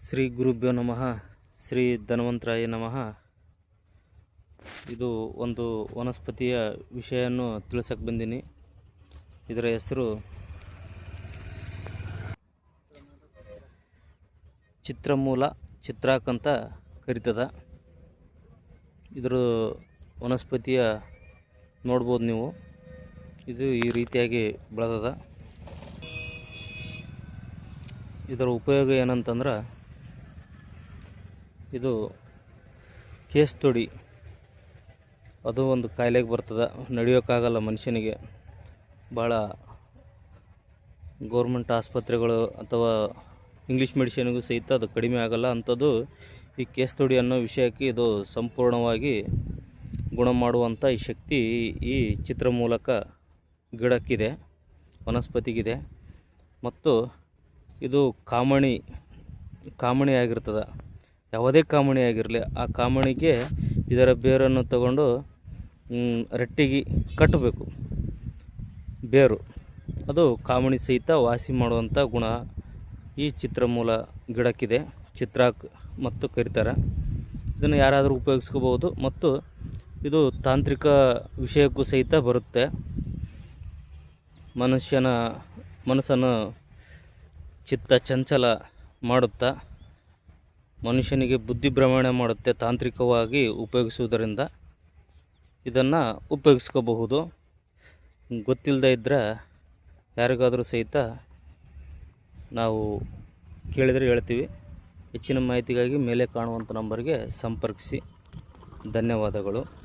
ಶ್ರೀ ಗುರುಭ್ಯೋ ನಮಃ. ಶ್ರೀ ಧನ್ವಂತರಾಯ ನಮಃ. ಇದು ಒಂದು ವನಸ್ಪತಿಯ ವಿಷಯನ್ನು ತಿಳಿಸಕ್ಕೆ ಬಂದೀನಿ. ಇದರ ಹೆಸರು ಚಿತ್ರಮೂಲ, ಚಿತ್ರಾಕ್ ಅಂತ ಕರಿತದ. ಇದರ ವನಸ್ಪತಿಯ ನೋಡ್ಬೋದು ನೀವು. ಇದು ಈ ರೀತಿಯಾಗಿ ಬೆಳೆದದ. ಇದರ ಉಪಯೋಗ ಏನಂತಂದ್ರೆ, ಇದು ಕೇಸ್ ತೊಡಿ, ಅದು ಒಂದು ಕಾಯಿಲೆಗೆ ಬರ್ತದೆ, ನಡೆಯೋಕ್ಕಾಗಲ್ಲ ಮನುಷ್ಯನಿಗೆ. ಭಾಳ ಗೌರ್ಮೆಂಟ್ ಆಸ್ಪತ್ರೆಗಳು ಅಥವಾ ಇಂಗ್ಲೀಷ್ ಮೆಡಿಸಿನ್ಗೂ ಸಹಿತ ಅದು ಕಡಿಮೆ ಆಗಲ್ಲ. ಅಂಥದ್ದು ಈ ಕೇಸ್ ತೊಡಿ ಅನ್ನೋ ವಿಷಯಕ್ಕೆ ಇದು ಸಂಪೂರ್ಣವಾಗಿ ಗುಣ ಮಾಡುವಂಥ ಈ ಶಕ್ತಿ ಈ ಚಿತ್ರ ಮೂಲಕ ಗಿಡಕ್ಕಿದೆ, ವನಸ್ಪತಿಗಿದೆ. ಮತ್ತು ಇದು ಕಾಮಣಿ ಆಗಿರ್ತದೆ. ಯಾವುದೇ ಕಾಮಣಿ ಆಗಿರಲಿ, ಆ ಕಾಮಣಿಗೆ ಇದರ ಬೇರನ್ನು ತಗೊಂಡು ರಟ್ಟಿಗೆ ಕಟ್ಟಬೇಕು. ಬೇರು ಅದು ಕಾಮಣಿ ಸಹಿತ ವಾಸಿ ಮಾಡುವಂಥ ಗುಣ ಈ ಚಿತ್ರಮೂಲ ಗಿಡಕ್ಕಿದೆ. ಚಿತ್ರಾಕ್ ಮತ್ತು ಕರೀತಾರೆ. ಇದನ್ನು ಯಾರಾದರೂ ಉಪಯೋಗಿಸ್ಕೋಬೋದು. ಮತ್ತು ಇದು ತಾಂತ್ರಿಕ ವಿಷಯಕ್ಕೂ ಸಹಿತ ಬರುತ್ತೆ. ಮನುಷ್ಯನ ಮನಸ್ಸನ್ನು ಚಿತ್ತ ಚಂಚಲ ಮಾಡುತ್ತಾ ಮನುಷ್ಯನಿಗೆ ಬುದ್ಧಿಭ್ರಮಣೆ ಮಾಡುತ್ತೆ. ತಾಂತ್ರಿಕವಾಗಿ ಉಪಯೋಗಿಸುವುದರಿಂದ ಇದನ್ನು ಉಪಯೋಗಿಸ್ಕೋಬಹುದು. ಗೊತ್ತಿಲ್ಲದೆ ಇದ್ದರೆ ಯಾರಿಗಾದರೂ ಸಹಿತ ನಾವು ಕೇಳಿದರೆ ಹೇಳ್ತೀವಿ. ಹೆಚ್ಚಿನ ಮಾಹಿತಿಗಾಗಿ ಮೇಲೆ ಕಾಣುವಂಥ ನಂಬರ್ಗೆ ಸಂಪರ್ಕಿಸಿ. ಧನ್ಯವಾದಗಳು.